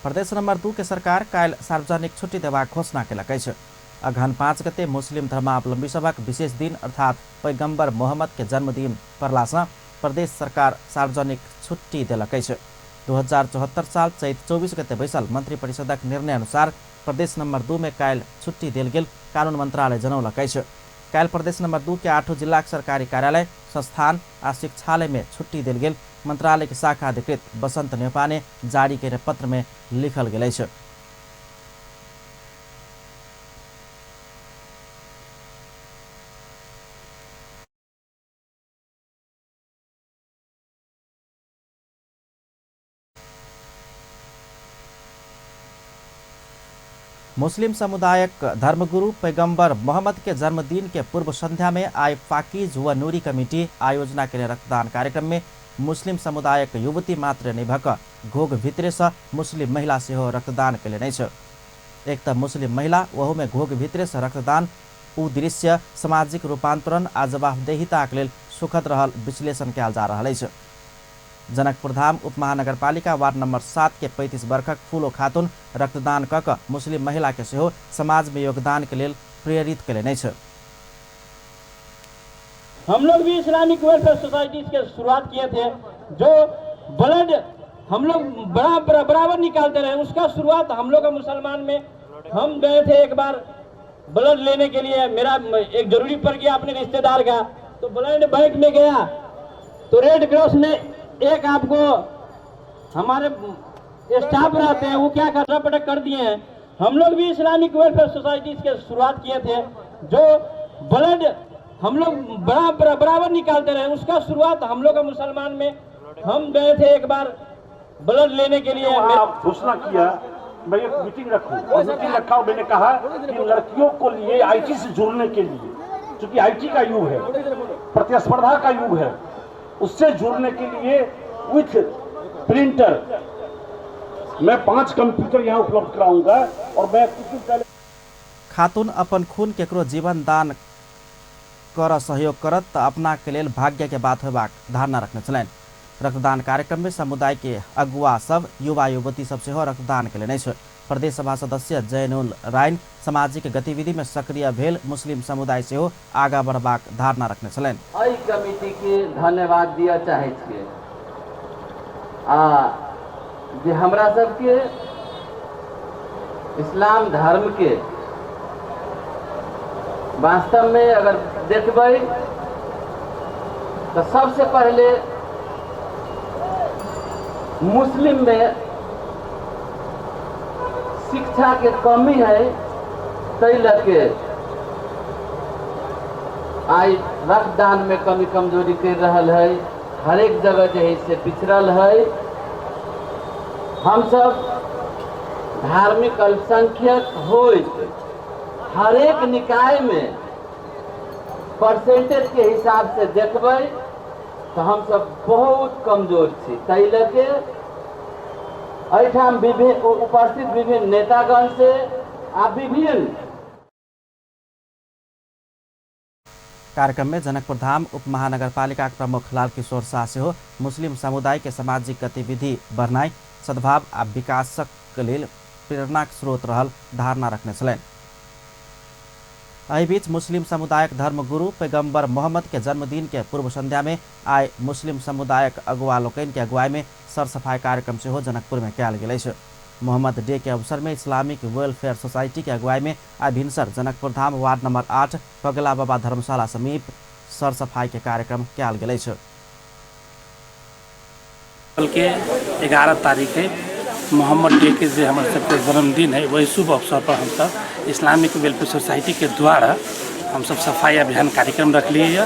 प्रदेश नंबर 2 के सरकार काल सार्वजनिक छुट्टी देबाक घोषणा केलक अछि। अगहन 5 गते मुस्लिम धर्मावलम्बी सभक विशेष दिन अर्थात पैगम्बर मोहम्मद के जन्मदिन पर्लासँ प्रदेश सरकार सार्वजनिक छुट्टी देलक अछि। 2074 साल चैत 24 गते बैसल मंत्री परिषदक निर्णय अनुसार प्रदेश नंबर 2 में काल छुट्टी देल गेल कानून मंत्रालय जनौलक अछि। काल प्रदेश नंबर 2 के 8 जिला सरकारी कार्यालय, संस्थान आ शिक्षालय में छुट्टी देल गेल मंत्रालय के शाखा अधिकृत बसंत नेपा ने जारी के पत्र में लिखल गेल छै। मुस्लिम समुदायक धर्मगुरु पैगंबर मोहम्मद के जन्मदिन के पूर्व संध्या में आई पाकीज व नूरी कमिटी आयोजना के रक्तदान कार्यक्रम में मुस्लिम समुदायक युवती मात्र नहीं भक घोग भित्रे से मुस्लिम महिला से हो रक्तदान के लिए नहीं। एक तो मुस्लिम महिला वहू में घोग भित्रे से रक्तदान उ दृश्य सामाजिक रूपांतरण आ जवाबदेहिता के लिए सुखद रहल विश्लेषण कयल जा रहा है। जनकपुर धाम उपमहानगरपालिका वार्ड नंबर 7 के 35 वर्षक फूलो खातून रक्तदान कक मुस्लिम महिला के सेहो समाज में योगदान के लिए प्रेरित के लिए छै। हम लोग भी इस्लामिक वेलफेयर सोसाइटी के शुरुआत किए थे, जो ब्लड हम लोग बराबर निकालते रहे, उसका शुरुआत हम लोग मुसलमान में हम गए थे। एक बार ब्लड लेने के लिए मेरा एक जरूरी पड़ गया अपने रिश्तेदार का, तो ब्लड बैंक में गया तो रेड क्रॉस ने एक आपको हमारे स्टाफ रहते हैं वो क्या कर पटक कर दिए हैं। हम लोग भी इस्लामिक वेलफेयर सोसाइटी के शुरुआत किए थे, जो ब्लड हम लोग बराबर निकालते रहे, उसका शुरुआत हम लोग मुसलमान में हम गए थे। एक बार ब्लड लेने के लिए घोषणा किया, मैं एक मीटिंग रखूं और मीटिंग रखा और मैंने कहा कि लड़कियों को लिए आईटी से जुड़ने के लिए, क्योंकि आईटी का युग है, प्रतिस्पर्धा का युग है, उससे जुड़ने के लिए विथ प्रिंटर मैं 5 कंप्यूटर यहाँ उपलब्ध कराऊंगा। और मैं कुछ दिन पहले खातून अपन खून केकरो जीवन दान कर सहयोग करत त अपना के लेल भाग्य के बात होबाक धारणा रखने छलनि। रक्तदान कार्यक्रम में समुदाय के अगुआ सब युवा युवती सब सेहो रक्तदान के लिए छै। प्रदेश सभा सदस्य जैनुल राइन सामाजिक गतिविधि में सक्रिय भेल मुस्लिम समुदाय से आगा बढ़बाक धारणा रखने छलनि। एहि कमिटी के धन्यवाद दिया चाहे छियै जे हमरा सबके इस्लाम धर्म के वास्तव में अगर देखबै तो सबसे पहले मुस्लिम में शिक्षा के कमी है, तै लके आई रक्तदान में कमी कमजोरी कर रहा है, हर एक जगह जो है से पिछड़ल है। हम सब धार्मिक अल्पसंख्यक हो हर एक निकाय में परसेंटेज के हिसाब से देखबै तो हम सब बहुत कमजोर छी। ताहि लके एठाम उपस्थित विभिन्न नेतागण से आ विभिन्न कार्यक्रम में जनकपुर धाम उपमहानगरपालिका प्रमुख लाल किशोर शाह से हो मुस्लिम समुदाय के सामाजिक गतिविधि बढ़नाई सद्भाव आ विकासक लेल प्रेरणाक स्रोत रहल धारणा रखने छलनि। एहि बीच मुस्लिम समुदायक धर्मगुरु पैगम्बर मोहम्मद के जन्मदिन के पूर्व संध्या में आय मुस्लिम समुदायक अगुवा लोकनि के अगुवाई में सरसफाई कार्यक्रम से हो जनकपुर में कयल गेल अछि। मोहम्मद डे के अवसर में इस्लामिक वेलफेयर सोसाइटी के अगुवाई में आय भिनसर जनकपुर धाम वार्ड नंबर 8 पगला बाबा धर्मशाला समीप सरसफाई के कार्यक्रम कयल गेल अछि। कल के 11 तारीख है मोहम्मद डे के जो हमारे सबके जन्मदिन है वही शुभ अवसर पर हम सब इस्लामिक वेलफेयर सोसाइटी के द्वारा हम सब सफाई अभियान कार्यक्रम रख लिए है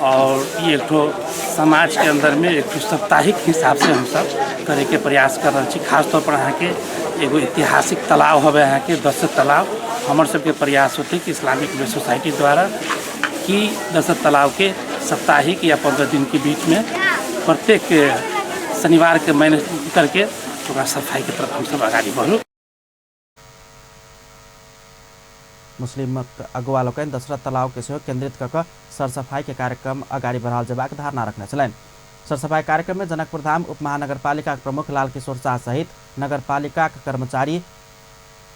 और ये एक समाज के अंदर में एक साप्ताहिक हिसाब से हम सब करे के प्रयास कर रहे हैं। खास तौर पर यहाँ के एगो ऐतिहासिक तालाब हवे यहाँ के 10 तालाब हमारे सबके प्रयास होते कि इस्लामिक वेलफेयर सोसाइटी द्वारा कि 10 तालाब के साप्ताहिक या 15 दिन के बीच में प्रत्येक शनिवार के महीने करके थोड़ा सफाई की तरफ हम सब आगे बढ़ू। मुस्लिम अगुवा लोकनि दशरथ तालाब के सेहो केन्द्रित कऽ सरसफाई के कार्यक्रम अगाडि बढ़ाओल जेबाक धारणा रखने छलनि। सरसफाई कार्यक्रम में जनकपुर धाम उपमहानगरपालिका प्रमुख लाल किशोर शाह सहित नगरपालिका कर्मचारी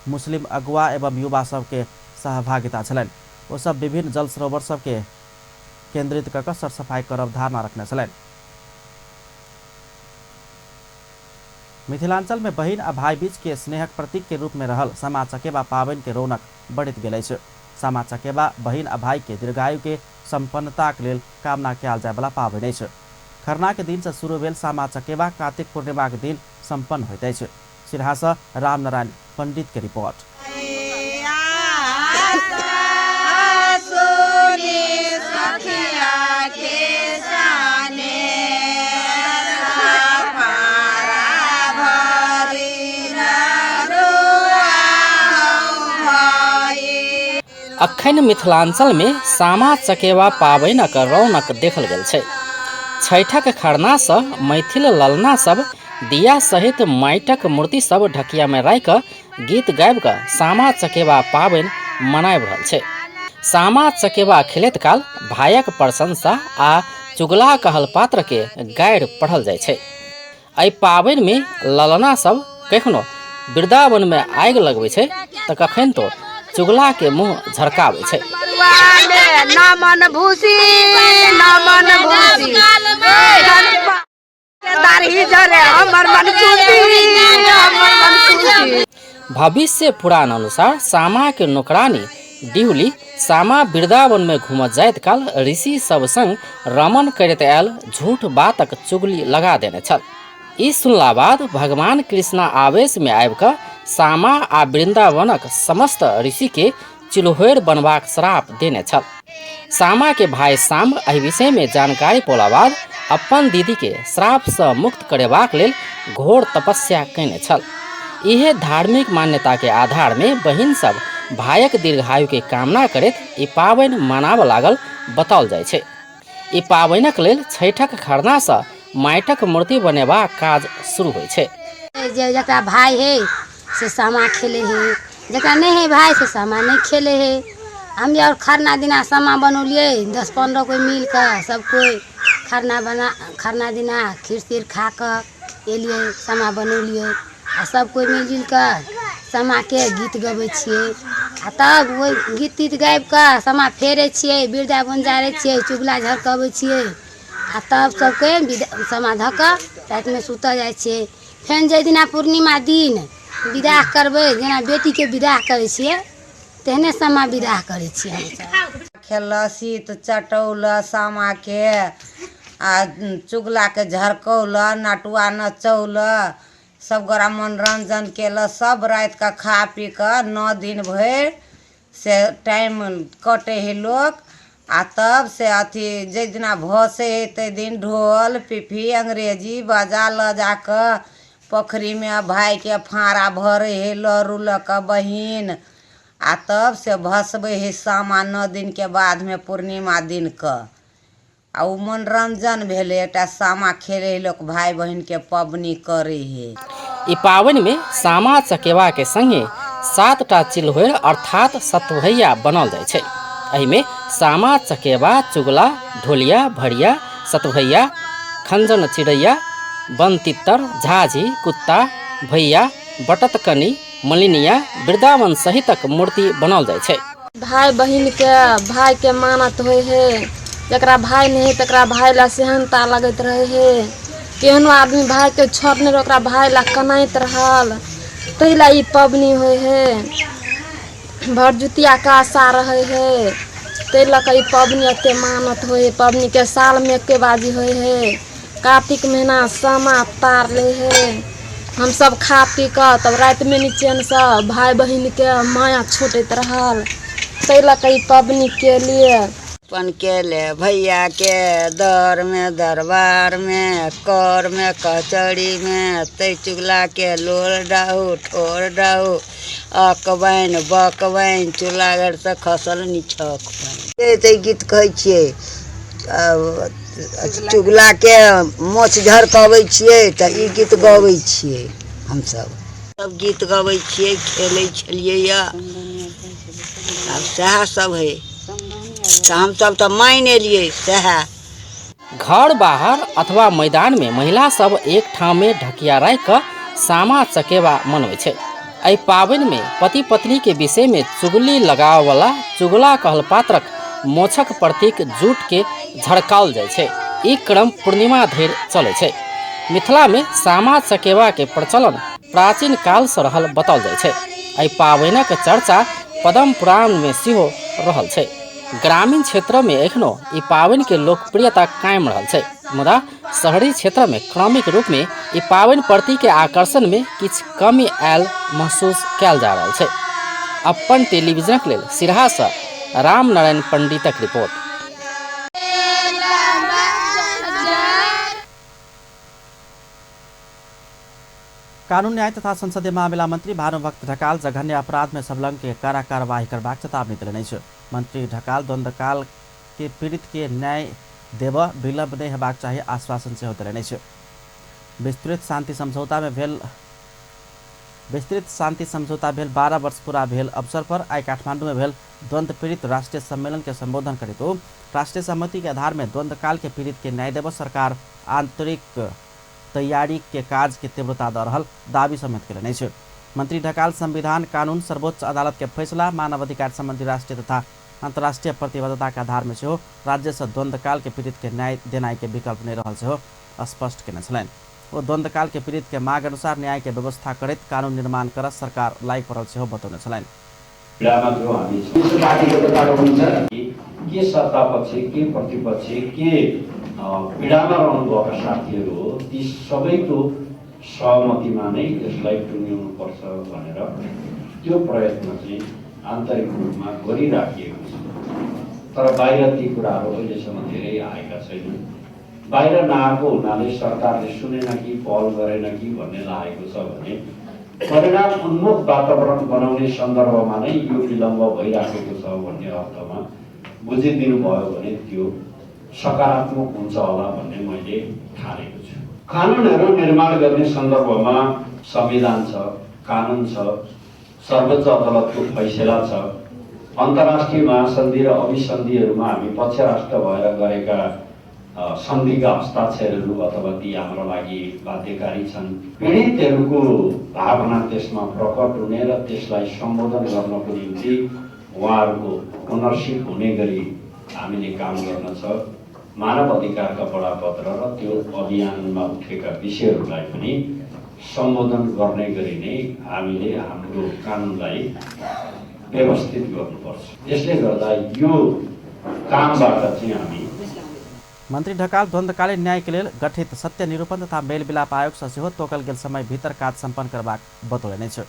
मुस्लिम अगुवा एवं युवा सबके सहभागिता छलनि। ओ सब विभिन्न जल सरोवर सबके केन्द्रित कऽ सरसफाई करब धारणा रखने छलनि। मिथिलांचल में बहिन आ भाई बीच के स्नेहक प्रतीक के रूप में रहल सामा चकेबा पाबनि के रौनक बढ़ित गेल अछि। सामा चकेबा बहिन आ भाई के दीर्घायु के संपन्नताक लेल कामना कयल जाय वाला पाबनि अछि। खरना के दिन से शुरू भेल सामा चकेबा कार्तिक पूर्णिमा के दिन संपन्न होइत अछि। सिरहा से रामनारायण पंडित के रिपोर्ट। अखन मिथिलांचल में सामा चकेबा पाबनिक रौनक देखल गेल छै। छठक खरना से मैथिल ललना सब दिया सहित माटिक मूर्ति सब ढकिया में राखि गीत गाबि कऽ सामा चकेबा पाबनि मनाबि रहल छै। सामा चकेबा खेलैत काल भायक प्रशंसा आ चुगला कहल पात्र के गारि पढ़ल जाइ छै। एहि पाबनि में ललना सब कखनो वृंदावन में आगि लगबै छै तऽ कखन तो चुगला के मुँह झरकावे छै। भविष्य पुराण अनुसार सामा के नौकरानी डिहुली सामा वृंदावन में घूमत जाइत काल ऋषि सब संग रमन करैत आयल झूठ बातक चुगली लगा देने छल। ई सुनला बाद भगवान कृष्ण आवेश में आबि कऽ सामा आ वृंदावनक समस्त ऋषि के चिल्होर बनबाक श्राप देने छल। सामा के भाई साम एहि विषय में जानकारी पौला बाद अपन दीदी के श्राप से मुक्त करेबाक लेल घोर तपस्या कयने छल। इहे धार्मिक मान्यता के आधार में बहिन सब भाइक दीर्घायु के कामना करैत ई पाबनि मनाब लागल बताओल जाइ छै। ई पाबनिक लेल छठक खरना से माटिक मूर्ति बनेबाक काज शुरू होइ छै। जकरा भाई है से सामा खेले है, जकरा नहीं है भाई से सामा नहीं खेले है। हम और खरना दिना सामा बनौलिए 10-15 कोई मिल कर सब कोई खरना दिना खीर तीर खा कर एलिए सामा बनौलिए आ सब कोई मिलजुल कर सामा के गीत गबै छियै आ तब वही गीत तीत गाबि कर सामा फेरै छियै, वृंदावन जारै छियै, चुगला झरकबै छियै आ तब सबके सामा धऽ कऽ रातिमे सुतऽ जाइ छियै। फेन जाहि दिना पूर्णिमा दिन विदाह करबै, जेना बेटीके विदाह करै छियै तेहने सामा विदाह करै छियै। खेलऽ शीत चटौलऽ सामा के आ चुगला के झरकौलऽ, नटुआ नचौलऽ, सब गोरा मनोरंजन केलऽ। सब रात का खा पी कऽ 9 दिन भरि से टाइम कटे है लोग। आ तब से अथी जै दिना भसे है तै दिन ढोल पिपही अंग्रेजी बाजा ल जाकर पोखरी में भाई के फाड़ा भरे है लरू लक बहिन आ तब से भसबे है सामा 9 दिन के बाद में पूर्णिमा दिन क आ उ मनोरंजन भेले एकटा सामा खेले है लोग भाई बहन के पबनी करे है। ई पावनि में सामा चकेवा के संगे 7टा चिल्होर अर्थात सतभैया बनल जाइ छै। एहिमे सामा चकेवा चुगला ढोलिया भड़िया सतभैया खंजन चिड़ैया वन तितर झाझी कुत्ता भैया बटतकनी मलिनिया वृंदावन सहितक मूर्ति बनल जाइ छै। भाई बहन के मानत होय है, जकरा भाई नहीं तकरा भाई ला सेहनता लगत रहे है। केहनो आदमी भाई के छोड़ नहीं ओकरा भाई ला कनाइत रहल, तै ला ई पबनी होय है। भरजुतिया का आशा रहे है, तै ला ई पबनी एते मानत होय है। पबनी के साल में एके बाजी होय है। कार्तिक महीना सामा तार ले है। हम सब खा पी कर तब रात में नीचेन से भाई बहन के माया छूटत रहल, तै ला ई पबनी के लिए पन के ले भैया के दर में दरबार में कर में कचौड़ी में तै चुगला के लोर डाहू ठोर डाहू अकबैन बकबैन चूल्हा घर से खसल निछक बन गीत कहै छियै। चुगला के मोछ झरकबै छियै तऽ ई गीत गबै छियै। हमसब गीत गबै छियै, खेलै छलियै अब सएह सब है। हम सब तो मान एलिए सह। घर बाहर अथवा मैदान में महिला सब एक ठाम में ढकिया राखि कऽ सामा चकेवा मनबै छै। एहि पाबनि में पति पत्नी के विषय में चुगली लगाव वाला चुगला कहल पात्रक मोछक प्रतीक जूट के झड़काओल जाइ छै। ई क्रम पूर्णिमा धरि चलै छै। मिथिला में सामा चकेवा के प्रचलन प्राचीन काल से रहल बताओल जाइ छै। एहि पाबनिक चर्चा पद्म पुराण में सेहो रहल छै। ग्रामीण क्षेत्र में एखनो ई पावनि के लोकप्रियता कायम रहल छै, मुदा शहरी क्षेत्र में क्रमिक रूप में ई पावनि प्रति के आकर्षण में किछ कमी आयल महसूस कयल जा रहल छै। अपन टेलीविजनक लेल सिरहा से राम नारायण पंडितक रिपोर्ट। कानून न्याय तथा संसदीय मामिला मंत्री भानुभक्त ढकाल जघन्य अपराध में संलग्न के कड़ा कार्यवाही करबाक चेतावनी देलनि अछि। मंत्री ढकाल द्वंद्वकाल के पीड़ित के न्याय देब विलंब नहीं हेबाक चाही आश्वासन सेहो देलनि अछि। विस्तृत शांति समझौता भेल 12 वर्ष पूरा भेल अवसर पर आई काठमांडू में भेल द्वंद्व पीड़ित राष्ट्रीय सम्मेलन के संबोधन करैत ओ राष्ट्रीय सहमति के आधार में द्वंद्वकाल के पीड़ित के न्याय देब सरकार आंतरिक तैयारी के काज के तीव्रता दऽ रहल दावी समेत केलनि अछि। मंत्री ढकाल संविधान कानून सर्वोच्च अदालत के फैसला मानवाधिकार संबंधी राष्ट्रीय तथा अंतर्राष्ट्रीय प्रतिबद्धता के आधार में सेहो राज्य से द्वंद्वकाल के पीड़ित के न्याय देनाई के विकल्प नहीं रहल सेहो स्पष्ट केने छलनि। ओ द्वंद्वकाल के पीड़ित के मांग अनुसार न्याय के व्यवस्था करैत कानून निर्माण कर सरकार लागि पड़ल सेहो बतौने छलनि। के सत्ता पक्ष के प्रतिपक्ष के पीडामा रहनुभएका साथीहरू हो, ती सबैको सहमतिमा नै यसलाई टुङ्ग्याउनुपर्छ भनेर त्यो प्रयत्न चाहिँ आन्तरिक रूपमा गरिराखिएको छ। तर बाहिर ती कुराहरू अहिलेसम्म धेरै आएका छैनन्। बाहिर नआएको हुनाले सरकारले सुनेन कि पहल गरेन कि भन्ने लागेको छ भने परिणाम उन्मुख वातावरण बनाउने सन्दर्भमा नै यो विलम्ब भइराखेको छ भन्ने अर्थमा बुझिदिनु भयो भने त्यो सकारात्मक हुन्छ होला भन्ने मैले ठानेको छु। कानुनहरू निर्माण गर्ने सन्दर्भमा संविधान छ, कानुन छ, सर्वोच्च अदालतको फैसला छ, अन्तर्राष्ट्रिय महासन्धि र अभिसन्धिहरूमा हामी पक्ष राष्ट्र भएर गरेका सन्धिका हस्ताक्षरहरू अथवा ती हाम्रो लागि बाध्यकारी छन्। पीडितहरूको भावना त्यसमा प्रकट हुने र त्यसलाई सम्बोधन गर्नको निम्ति उहाँहरूको ओनरसिप हुने गरी हामीले काम गर्न छ। मानव अधिकारका बडापत्र र त्यो अभियानमा उठेका विषयहरूलाई पनि सम्बोधन गर्ने गरी नै हामीले हाम्रो कानुनलाई व्यवस्थित गर्नुपर्छ। यसले गर्दा यो कामबाट चाहिँ हामी मंत्री ढकाल द्वंद्वकालीन न्याय के लेल गठित सत्य निरूपण तथा मेलमिलाप आयोग से सेहो तोकल गेल समय भीतर काज सम्पन्न करबाक बतौलनि अछि।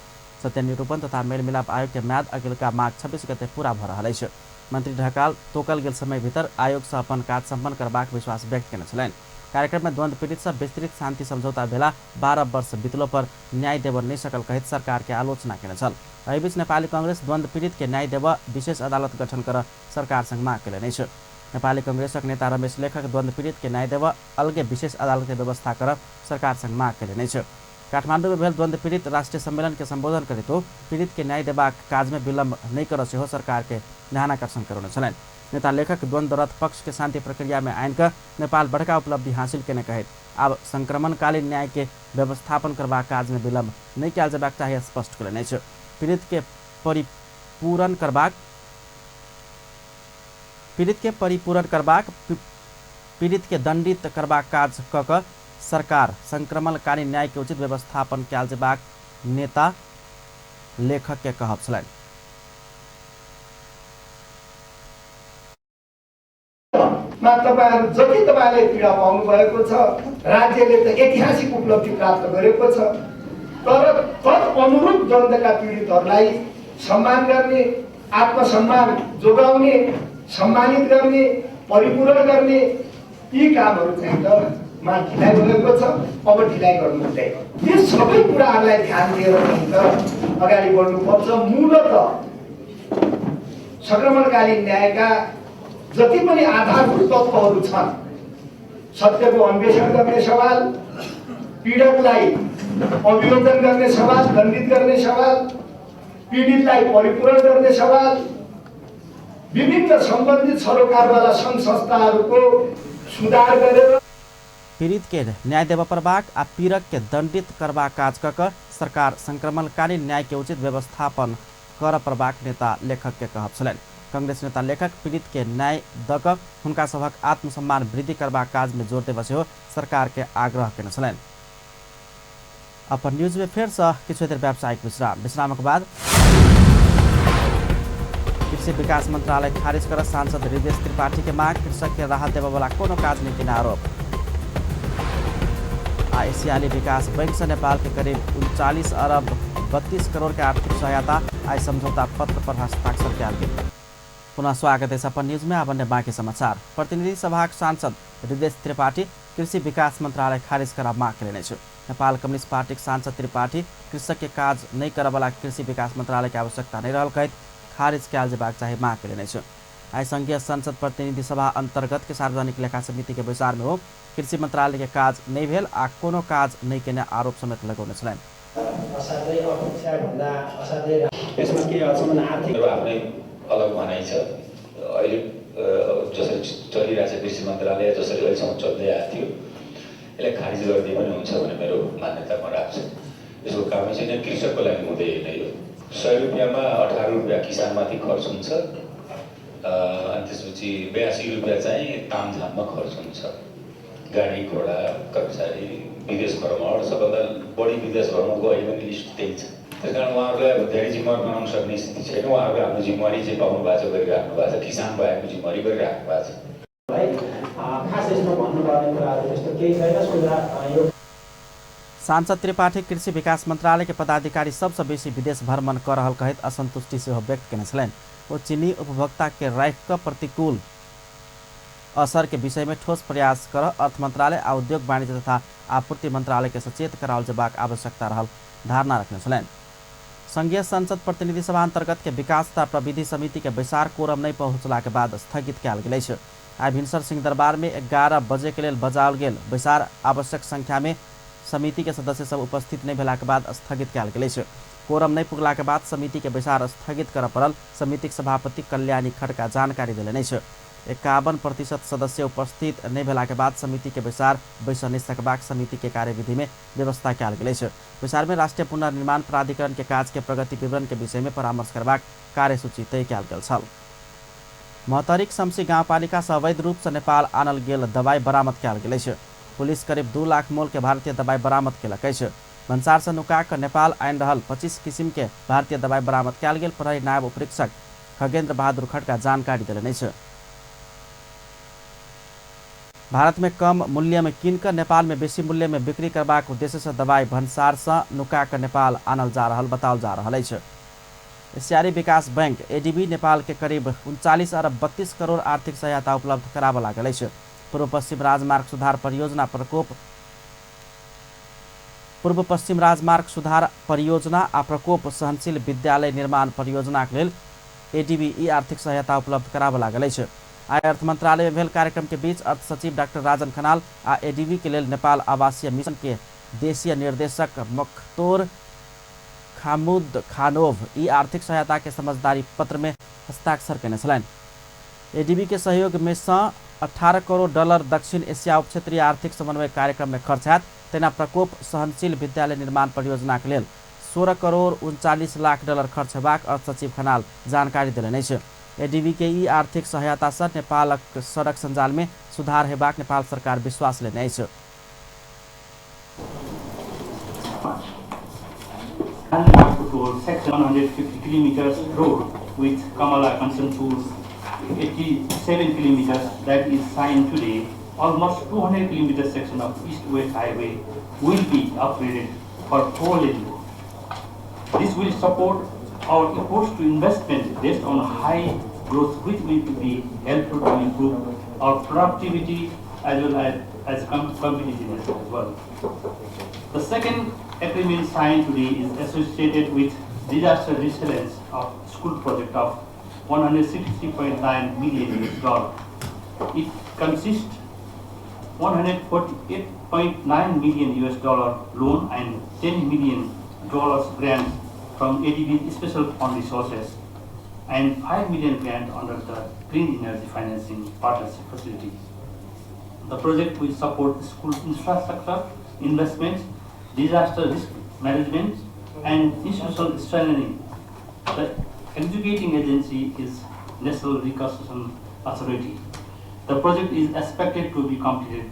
सत्य निरूपण तथा मेलमिलाप आयोग के म्याद अगिलका माघ 26 गते पूरा भऽ रहल अछि। मंत्री ढकाल तोकल गेल समय भीतर आयोग से अपन काज सम्पन्न करबाक विश्वास व्यक्त केने छलनि। कार्यक्रम में द्वंद्व पीड़ित सब विस्तृत शांति समझौता भेला 12 वर्ष बीतलो पर न्याय देव नहीं सकल कहित सरकार के आलोचना केने छल। एहि बीच नेपाली कांग्रेस द्वंद्व पीड़ित के न्याय देव विशेष अदालत गठन कर सरकार संग माग केले नै छ। नेपाली कांग्रेसक नेता रमेश लेखक द्वंद्व पीड़ित के न्याय देव अलगे विशेष अदालत के व्यवस्था कर सरकार संग माग केले नै छ। काठमाडौँ में भेल द्वंद्व पीड़ित राष्ट्रीय सम्मेलन के संबोधन करित पीड़ित के न्याय देबाक काज में विलम्ब नहीं कर सेहो सरकार के ध्यानाकर्षण करौने छलैन। नेता लेखक द्वंद्वरत पक्ष के शांति प्रक्रिया में आइन का नेपाल बड़का उपलब्धि हासिल केने कहित अब संक्रमणकालीन न्याय के व्यवस्थापन करबा काज में विलम्ब नहीं कयल जेबाक चाही स्पष्ट केले नै छ। पीड़ित के परिपूरण करबाक पीड़ित के दंडित करबाक काज क सरकार संक्रमणकालीन न्याय के उचित व्यवस्थापन कयल जेबाक नेता लेखक के कहब छलैन। तपाईहरु जति तपाईले पीडा पाउनु भएको छ, राज्यले त ऐतिहासिक उपलब्धि प्राप्त गरेको छ, तर तद अनुरूप द्वन्द्वका पीडितहरूलाई सम्मान गर्ने, आत्मसम्मान जोगाउने, सम्मानित गर्ने, परिपूरण गर्ने यी कामहरू चाहिँ त मा ढिलाइ भएको छ। अब ढिलाइ गर्नु हुँदैन। यी सबै कुराहरूलाई ध्यान दिएर चाहिँ त अगाडि बढ्नुपर्छ। मूलतः संक्रमणकालीन न्यायका जति पनि आधारभूत तत्त्वहरू छन्, सत्यको अन्वेषण गर्ने सवाल, पीडकलाई अभियोजन गर्ने सवाल, दण्डित गर्ने सवाल, पीडितलाई परिपूरण गर्ने सवाल, विभिन्न सम्बन्धित सरोकारवाला सङ्घ संस्थाहरूको सुधार गरेर पीड़ित के न्याय देव प्रभाग आ पीड़क के दंडित करबा काज क सरकार संक्रमणकालीन न्याय के उचित व्यवस्थापन कर प्रभाग नेता लेखक के कहब छलैन। कांग्रेस नेता लेखक पीड़ित के न्याय दक हुनका सभक आत्मसम्मान वृद्धि करबा काज में जोड़ देबा सेहो सरकार के आग्रह केने छलैन। अपन न्यूज में फेर से किछु देर व्यावसायिक विश्रामक बाद कृषि विकास मंत्रालय खारिज कर सांसद हृदय त्रिपाठी के माग, कृषक के राहत देबा वाला कोनो काज नहीं केने आरोप। एशियाली विकास बैंक से नेपाल के करीब 39 अरब 32 करोड़ के आर्थिक सहायता आई समझौता पत्र पर हस्ताक्षर किया गया। पुनः स्वागत है अपन न्यूज में। अब अन्य बाकी समाचार। प्रतिनिधि सभा सांसद हृदय त्रिपाठी कृषि विकास मंत्रालय खारिज करा माग केने छ। नेपाल कम्युनिस्ट पार्टी सांसद त्रिपाठी कृषक के काज नहीं करे वाला कृषि विकास मंत्रालय के आवश्यकता नहीं रहल कहित खारिज कयल जेबाक चाही माग केने छ। आई संघीय संसद प्रतिनिधि सभा अंतर्गत के सार्वजनिक लेखा समिति के विचार में हो कृषि मंत्रालय के काज नहीं भेल आ कोनो काज नहीं केने आरोप समेत लगौने छलैन। असाध्यै अपेक्षा भन्दा असाध्यै यसमा के अचम्म आर्थिक आफ्नै अलग भनाइ छ। अहिले जसरी चलिरहेछ कृषि मन्त्रालय जसरी अहिलेसम्म चल्दै आएको थियो यसलाई खारिज गरिदिए पनि हुन्छ भन्ने मेरो मान्यता म राख्छु। यसको कामै चाहिँ कृषकको लागि हुँदै नै हो। 100 रुपियाँमा 18 रुपियाँ किसानमाथि खर्च हुन्छ अनि त्यसपछि 82 रुपियाँ चाहिँ तामझाममा खर्च हुन्छ। गाडी घोडा कर्मचारी विदेश भ्रमण सबभन्दा बढी विदेश भ्रमणको अहिले पनि लिस्ट त्यही छ। त्यस कारण उहाँहरूलाई अब धेरै जिम्मेवार बनाउन सक्ने स्थिति छैन। उहाँहरूले आफ्नो जिम्मेवारी चाहिँ पाउनु भएको छ, गरिराख्नु भएको छ, किसान भएको जिम्मेवारी गरिराख्नु भएको छ। खास यसमा भन्नुपर्ने कुराहरू त्यस्तो केही छैन। सुधार सांसद त्रिपाठी कृषि विकास मंत्रालय के पदाधिकारी सबसे बेसी विदेश भ्रमण कर रहल कहित असंतुष्टि सेहो व्यक्त केने छलैन। वो चीनी उपभोक्ता के राइख प्रतिकूल असर के विषय में ठोस प्रयास कर अर्थ मंत्रालय आ उद्योग वाणिज्य तथा आपूर्ति मंत्रालय के सचेत कराओल जेबाक आवश्यकता रहल धारणा रखने छलैन। संघीय संसद प्रतिनिधि सभा अंतर्गत के विकास तथा प्रविधि समिति के बैसार कोरम नहीं पहुंचला के बाद स्थगित कयल गेल छै। आई भिनसर सिंहदरबार में 11 बजे के लिए बजाओल गेल बैसार आवश्यक संख्या में समिति के सदस्य सब उपस्थित नहीं भेला के बाद स्थगित कयल गेल छै। कोरम नहीं पुगला के बाद समिति के बैसार स्थगित कर पड़ल समिति सभापति कल्याणी खड्का जानकारी दिले नहीं छै। 51% सदस्य उपस्थित नहीं भेला के बाद समिति के बैसार बैस नहीं सकबाक समिति के कार्यविधि में व्यवस्था कयल गेल छै। बैसार में राष्ट्रीय पुनर्निर्माण प्राधिकरण के काज के प्रगति विवरण के विषय में परामर्श करबाक कार्यसूची तय कयल गेल छल। महतरिक शमसी गाउँपालिका से अवैध रूप से नेपाल आनल गेल दवाई बरामद कयल गेल छै। पुलिस करीब 2 लाख मोल के भारतीय दवाई बरामद केलक छै। भन्सार से नुका कर नेपाल आइन रहल 25 किसिम के भारतीय दवाई बरामद कयल गेल प्रहरी नायब उपरीक्षक खगेन्द्र बहादुर खड्का जानकारी दिले नहीं छै। भारत में कम मूल्य में किनकर नेपाल में बेसी मूल्य में बिक्री करबाक उद्देश्य से दवाई भन्सार से नुका कर नेपाल आनल जा रहल बताओल जा रहल छै। एशियाली विकास बैंक एडीबी नेपाल के करीब 39 अरब 32 करोड़ आर्थिक सहायता उपलब्ध कराब लागल छै। पूर्व पश्चिम राजमार्ग सुधार परियोजना आ प्रकोप सहनशील विद्यालय निर्माण परियोजनाक लेल एडीबी ई आर्थिक सहायता उपलब्ध कराबऽ लागल अछि। आइ अर्थ मंत्रालय में भेल कार्यक्रम के बीच अर्थ सचिव डॉक्टर राजन खनाल आ एडीबी के लेल नेपाल आवासीय मिशन के देशीय निर्देशक मख्तोर खामुद खानोव ई आर्थिक सहायता के समझदारी पत्र में हस्ताक्षर कयने छलनि। एडीबी के सहयोग में 18 करोड़ डॉलर दक्षिण एशिया उप क्षेत्रीय आर्थिक समन्वय कार्यक्रम में खर्च हैत। तेना प्रकोप सहनशील विद्यालय निर्माण परियोजना के लेल 16 करोड़ 39 लाख डॉलर खर्च हेबाक अर्थ सचिव खनाल जानकारी देलनि अछि। एडीबी के ई आर्थिक सहायता सँ नेपालक सड़क संजाल में सुधार हेबाक नेपाल सरकार विश्वास लेने अछि। Section 150 kilometers road with Kamala Kanchanpur 87 kilometers that is signed today. Almost 200 kilometers section of East-West Highway will be upgraded for 4-lane. This will support our efforts to investment based on high growth, which will be helpful to improve our productivity as well as competitiveness as well. The second agreement signed today is associated with disaster resilience of school project of $160.9 million. It consists $148.9 million loan and $10 million grant from ADB Special Fund Resources and $5 million grant under the Clean Energy Financing Partnership Facility. The project will support school infrastructure, investments, disaster risk management, and institutional strengthening. The executing agency is National Reconstruction Authority. The project is expected to be completed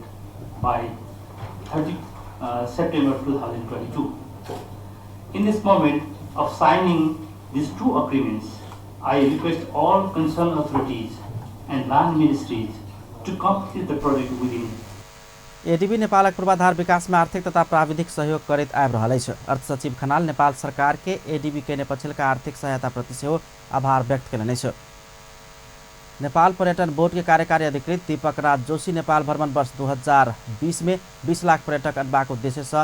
by 30 September 2022. In this moment of signing these two agreements, I request all concerned authorities and land ministries to complete the project within. ADB नेपालक पूर्वाधार विकास में आर्थिक तथा प्राविधिक सहयोग करैत आबि रहल अछि। अर्थ सचिव खनाल नेपाल सरकार के एडीबी के पछिल्का आर्थिक सहायता प्रति सेहो आभार व्यक्त कयलनि अछि। नेपाल पर्यटन बोर्ड के कार्यकारी अधिकृत दीपक राज जोशी नेपाल भ्रमण वर्ष 2020 में 20 लाख पर्यटक अनबाक उद्देश्य से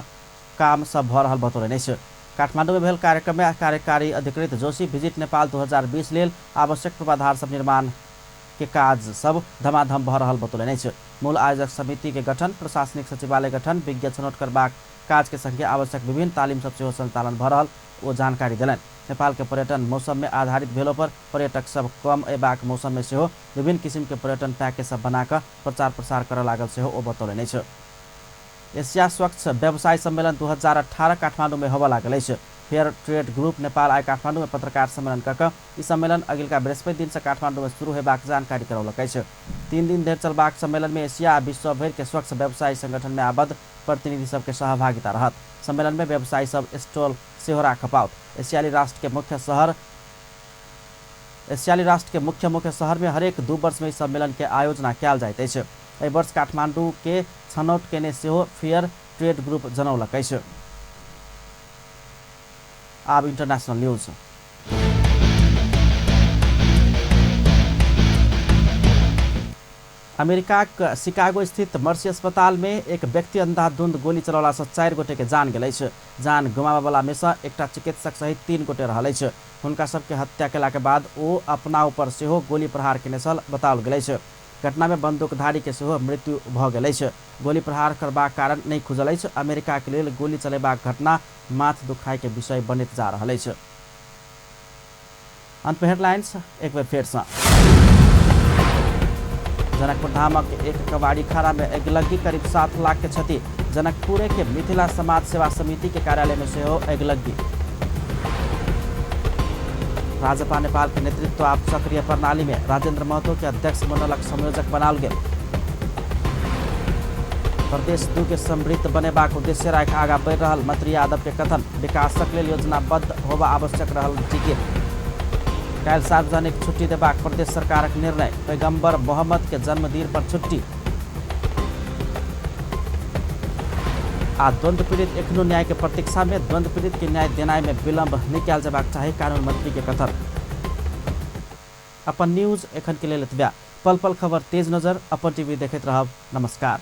काम सब भ रहल बतौलनि अछि। काठमाडौँ में भेल कार्यक्रम में कार्यकारी अधिकृत जोशी विजिट नेपाल 2020 लेल आवश्यक पूर्वाधार सब निर्माण के काज सब धमाधम भ रहल बतौलनि अछि। मूल आयोजक समिति के गठन, प्रशासनिक सचिवालय गठन, विज्ञ छनौट करबाक काज के संगे आवश्यक विभिन्न तालीम सब सेहो संचालन भ रहल ओ जानकारी देलनि। नेपाल के पर्यटन मौसम में आधारित भेलो पर पर्यटक सब कम एबाक मौसम में सेहो विभिन्न किसिम के पर्यटन पैकेज सब बनाकर प्रचार प्रसार कर लागल सेहो ओ बतौलनि अछि। एशिया स्वच्छ व्यवसाय सम्मेलन 2018 काठमाडौँ में होबऽ लागल अछि। फेयर ट्रेड ग्रुप नेपाल आइ काठमाडौँ में पत्रकार सम्मेलन कऽ ई सम्मेलन अगिलका बृहस्पति दिन से काठमाडौँ में शुरू हेबाक जानकारी करौलक अछि। 3 दिन धरि चलबाक सम्मेलन में एशिया आ विश्व भरि के स्वच्छ व्यवसायी संगठन में आबद्ध प्रतिनिधि सबके सहभागिता रहत। सम्मेलन में व्यवसायी सब स्टॉल सेहो राखपाओत। एशियाली राष्ट्र के मुख्य शहर में हरेक 2 वर्ष में इस सम्मेलन के आयोजना कयल जाइत अछि। एहि वर्ष काठमाडौँ के छनौट केने सेहो फेयर ट्रेड ग्रुप जनौलक अछि। आब इंटरनेशनल न्यूज। अमेरिका शिकागो स्थित मर्सी अस्पताल में एक व्यक्ति अंधाधुंध गोली चलौला से 4 गोटे के जान गेल अछि। जान गंवाबा वाला में से एकटा चिकित्सक सहित 3 गोटे रहल अछि। हुनका सबके हत्या केला के बाद ओ अपना ऊपर सेहो गोली प्रहार केने छल बताओल गेल अछि। घटना में बंदूकधारी के सेहो मृत्यु भ गेल अछि। गोली प्रहार करबाक कारण नहीं खुजल अछि। अमेरिका के लेल गोली चलेबाक घटना माथ दुखाई के विषय बनैत जा रहल अछि। अंत में हेडलाइंस एक बार फिर से। जनकपुर धामक एक कबाड़ी खाना में अगिलगी करीब 7 लाख के क्षति। जनकपुर के मिथिला समाज सेवा समिति के कार्यालय में सेहो अगिलगी। राजपा नेपाल के नेतृत्व आप सक्रिय प्रणाली में राजेंद्र महतो के अध्यक्ष मंडलक संयोजक बनाओल गेल। प्रदेश 2 के समृद्ध बनेबाक उद्देश्य राखि आगा बढ़ि रहल मंत्री यादव के कथन। विकासक लेल योजनाबद्ध होबा आवश्यक रहल जिकिर। काल्हि सार्वजनिक छुट्टी देबाक प्रदेश सरकारक निर्णय। पैगंबर मोहम्मद के जन्मदिन पर छुट्टी। आ द्वंद्व पीड़ित एखनो न्याय के प्रतीक्षा में। द्वंद्व पीड़ित के न्याय देनाय में विलंब नहीं कयल जेबाक चाही, कानून मंत्री के कथन। अपन न्यूज एखन के लेल एतबे। पल पल खबर तेज नजर अपन टीवी देखैत रहब। नमस्कार।